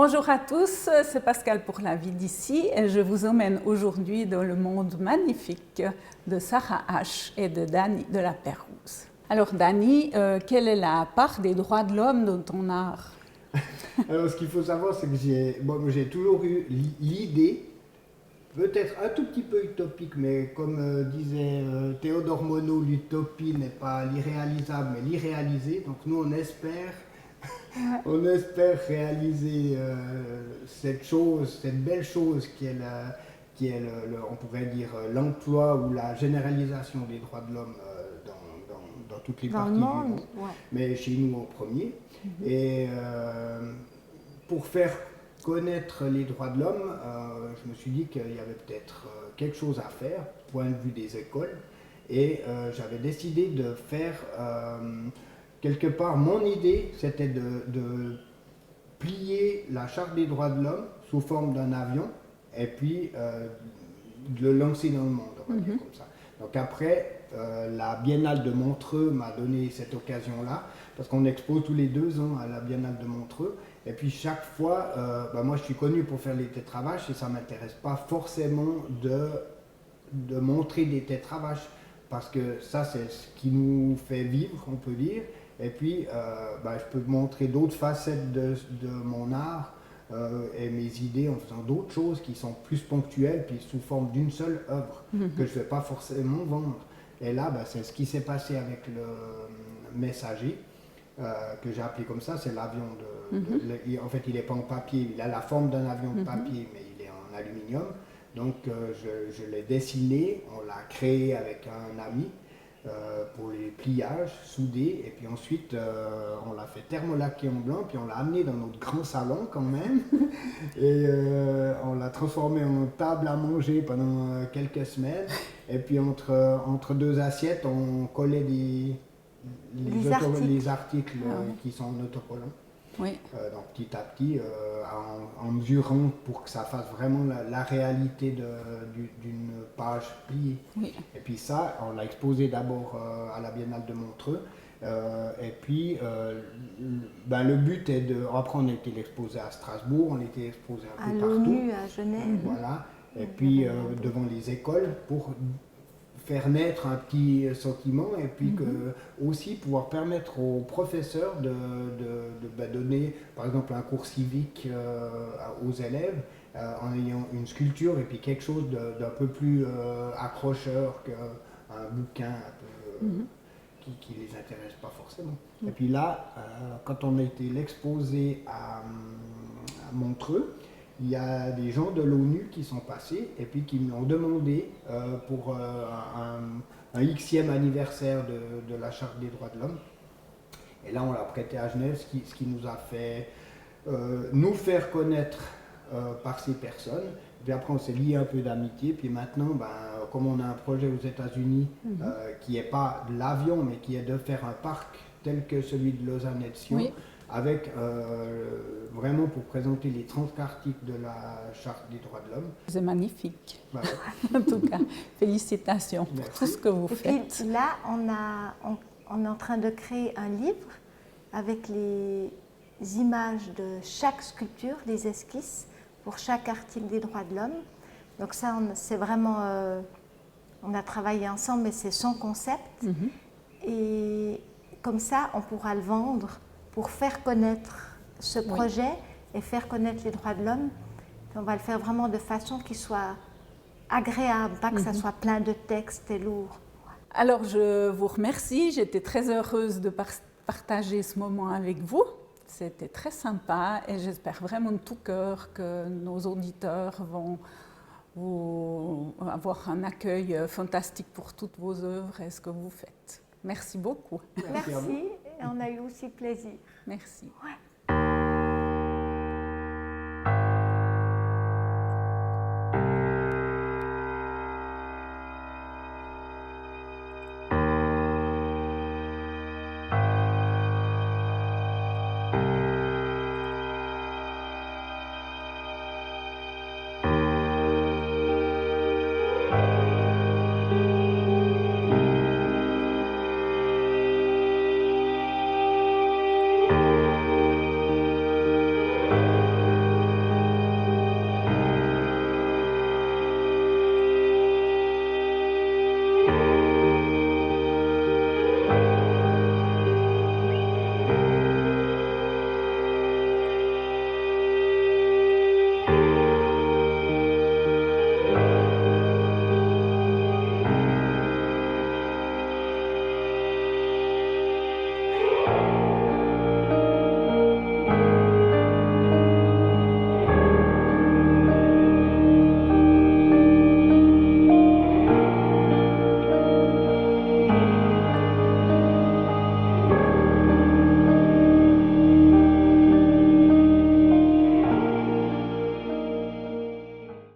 Bonjour à tous, c'est Pascal pour La Vie d'ici et je vous emmène aujourd'hui dans le monde magnifique de Sarah H. et de Dany de la Pérouse. Alors Dany, quelle est la part des droits de l'homme dans ton art? Alors ce qu'il faut savoir, c'est que j'ai toujours eu l'idée, peut-être un tout petit peu utopique, mais comme disait Théodore Monod, l'utopie n'est pas l'irréalisable, mais l'irréalisé. Donc nous on espère réaliser cette belle chose qui est, on pourrait dire, l'emploi ou la généralisation des droits de l'homme dans toutes les parties du monde, mais chez nous en premier. Et pour faire connaître les droits de l'homme, je me suis dit qu'il y avait peut-être quelque chose à faire, point de vue des écoles, et j'avais décidé de faire... quelque part, mon idée, c'était de plier la Charte des droits de l'homme sous forme d'un avion et puis de le lancer dans le monde, on va dire comme ça. Donc après, la Biennale de Montreux m'a donné cette occasion-là, parce qu'on expose tous les 2 ans à la Biennale de Montreux. Et puis chaque fois, moi je suis connu pour faire les tétravaches et ça ne m'intéresse pas forcément de montrer des tétravaches, parce que ça c'est ce qui nous fait vivre, on peut dire. Et puis, je peux montrer d'autres facettes de mon art et mes idées en faisant d'autres choses qui sont plus ponctuelles, puis sous forme d'une seule œuvre que je ne vais pas forcément vendre. Et là, c'est ce qui s'est passé avec le Messager, que j'ai appelé comme ça, c'est l'avion en fait, il n'est pas en papier, il a la forme d'un avion de papier, mais il est en aluminium. Donc, je l'ai dessiné, on l'a créé avec un ami. Pour les pliages, soudés, et puis ensuite on l'a fait thermolaquer en blanc, puis on l'a amené dans notre grand salon quand même, et on l'a transformé en table à manger pendant quelques semaines, et puis entre 2 assiettes, on collait les articles qui sont en autocollant. Oui. Donc petit à petit, en mesurant pour que ça fasse vraiment la réalité d'une page pliée. Oui. Et puis ça, on l'a exposé d'abord à la Biennale de Montreux. Et puis, le but est de... Après, on était exposé à Strasbourg, on était exposé un peu partout. À l'ONU, à Genève. Voilà. Et puis, devant les écoles, pour faire naître un petit sentiment, et puis aussi pouvoir permettre aux professeurs de donner par exemple un cours civique aux élèves en ayant une sculpture et puis quelque chose d'un peu plus accrocheur qu'un bouquin un peu, qui les intéresse pas forcément. Et puis là, quand on a été l'exposer à Montreux, il y a des gens de l'ONU qui sont passés et puis qui m'ont demandé pour un Xème anniversaire de la Charte des droits de l'homme. Et là, on l'a prêté à Genève, ce qui nous a fait nous faire connaître par ces personnes. Puis après, on s'est lié un peu d'amitié. Puis maintenant, comme on a un projet aux États-Unis qui n'est pas de l'avion, mais qui est de faire un parc tel que celui de Lausanne et de Sion, oui, avec vraiment pour présenter les 30 articles de la Charte des droits de l'homme. C'est magnifique. Ouais. En tout cas, félicitations pour tout ce que vous faites. Puis là, on est en train de créer un livre avec les images de chaque sculpture, les esquisses pour chaque article des droits de l'homme. Donc ça, c'est vraiment... on a travaillé ensemble, mais c'est son concept. Et comme ça, on pourra le vendre pour faire connaître ce projet et faire connaître les droits de l'homme. On va le faire vraiment de façon qui soit agréable, pas que ça soit plein de textes et lourd. Alors, je vous remercie. J'étais très heureuse de partager ce moment avec vous. C'était très sympa et j'espère vraiment de tout cœur que nos auditeurs vont avoir un accueil fantastique pour toutes vos œuvres et ce que vous faites. Merci beaucoup. Merci, et on a eu aussi plaisir. Merci. Ouais.